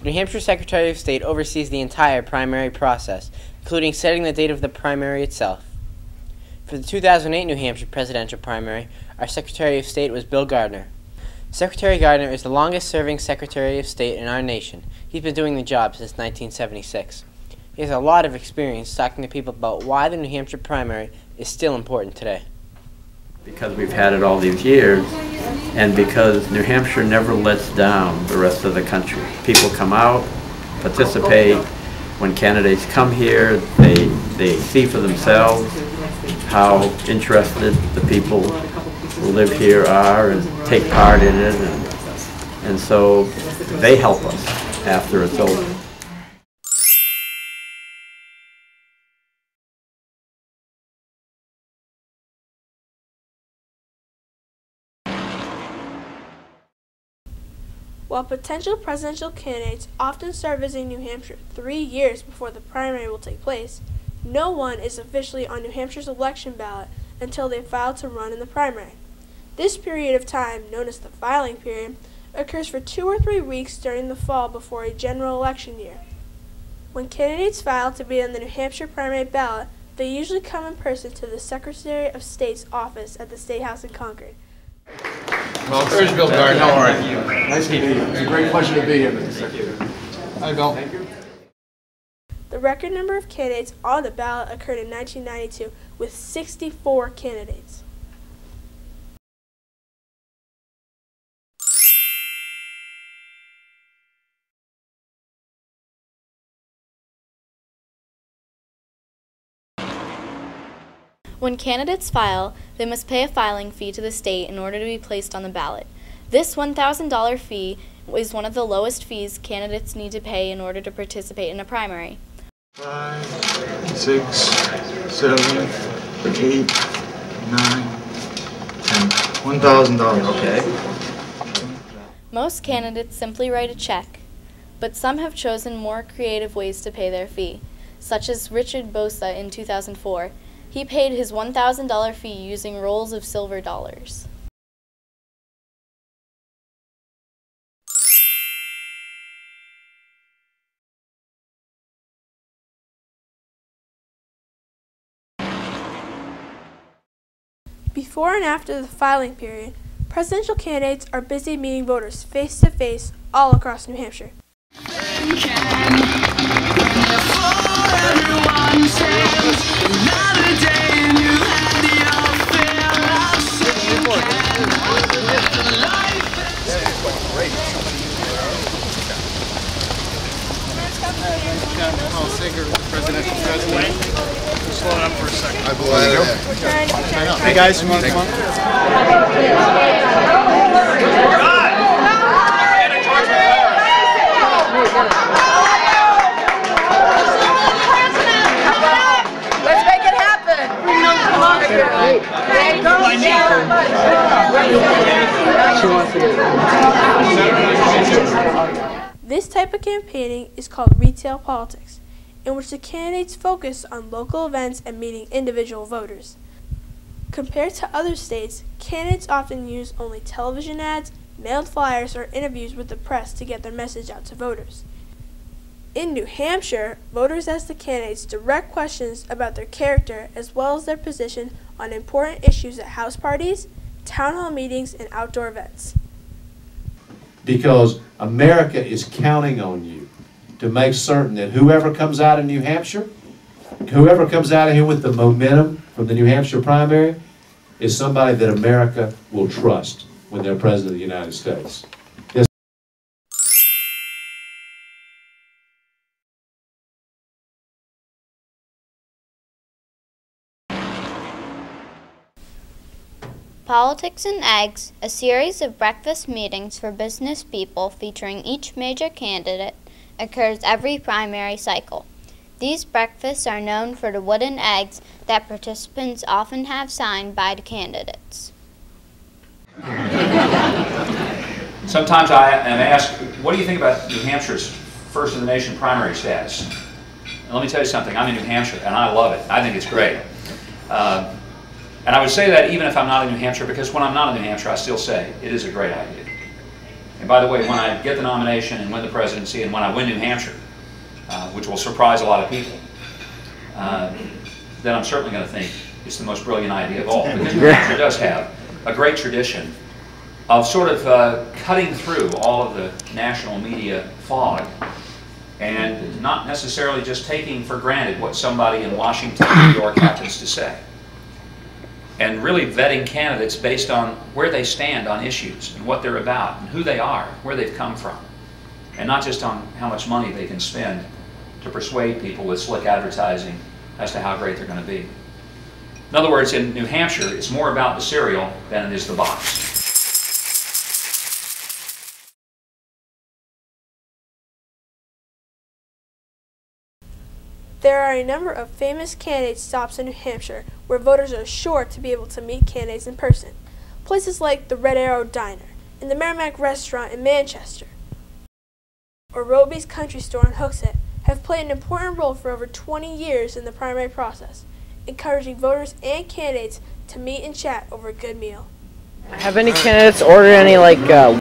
The New Hampshire Secretary of State oversees the entire primary process, including setting the date of the primary itself. For the 2008 New Hampshire presidential primary, our Secretary of State was Bill Gardner. Secretary Gardner is the longest-serving Secretary of State in our nation. He's been doing the job since 1976. He has a lot of experience talking to people about why the New Hampshire primary is still important today. Because we've had it all these years, and because New Hampshire never lets down the rest of the country. People come out, participate. When candidates come here, they see for themselves how interested the people who live here are and take part in it, and so they help us after it's over. While potential presidential candidates often start visiting New Hampshire 3 years before the primary will take place, no one is officially on New Hampshire's election ballot until they file to run in the primary. This period of time, known as the filing period, occurs for 2 or 3 weeks during the fall before a general election year. When candidates file to be on the New Hampshire primary ballot, they usually come in person to the Secretary of State's office at the State House in Concord. Well, there's Bill Gardner. How are you? Nice to meet you. It's a great pleasure to be here, Mr. Secretary. Hi, Bill. Thank you. The record number of candidates on the ballot occurred in 1992 with 64 candidates. When candidates file, they must pay a filing fee to the state in order to be placed on the ballot. This $1,000 fee is one of the lowest fees candidates need to pay in order to participate in a primary. 5, 6, 7, 8, 9, 10. $1,000. Okay. Most candidates simply write a check, but some have chosen more creative ways to pay their fee, such as Richard Bosa in 2004. He paid his $1,000 fee using rolls of silver dollars. Before and after the filing period, presidential candidates are busy meeting voters face-to-face all across New Hampshire. Presidential president. Slow down for a second. Hey guys, come on. Let's make it happen. This type of campaigning is called retail politics, in which the candidates focus on local events and meeting individual voters. Compared to other states, candidates often use only television ads, mailed flyers, or interviews with the press to get their message out to voters. In New Hampshire, voters ask the candidates direct questions about their character as well as their position on important issues at house parties, town hall meetings, and outdoor events. Because America is counting on you to make certain that whoever comes out of New Hampshire, whoever comes out of here with the momentum from the New Hampshire primary, is somebody that America will trust when they're President of the United States. Politics and Eggs, a series of breakfast meetings for business people featuring each major candidate, occurs every primary cycle. These breakfasts are known for the wooden eggs that participants often have signed by the candidates. Sometimes I am asked, what do you think about New Hampshire's first in the nation primary status? And let me tell you something, I'm in New Hampshire and I love it. I think it's great. And I would say that even if I'm not in New Hampshire, because when I'm not in New Hampshire, I still say it is a great idea. And by the way, when I get the nomination and win the presidency and when I win New Hampshire, which will surprise a lot of people, then I'm certainly going to think it's the most brilliant idea of all. Because New Hampshire does have a great tradition of sort of cutting through all of the national media fog and not necessarily just taking for granted what somebody in Washington or New York happens to say. And really vetting candidates based on where they stand on issues and what they're about and who they are, where they've come from. And not just on how much money they can spend to persuade people with slick advertising as to how great they're going to be. In other words, in New Hampshire, it's more about the cereal than it is the box. There are a number of famous candidate stops in New Hampshire where voters are sure to be able to meet candidates in person. Places like the Red Arrow Diner and the Merrimack Restaurant in Manchester, or Roby's Country Store in Hooksett, have played an important role for over 20 years in the primary process, encouraging voters and candidates to meet and chat over a good meal. Have any candidates ordered any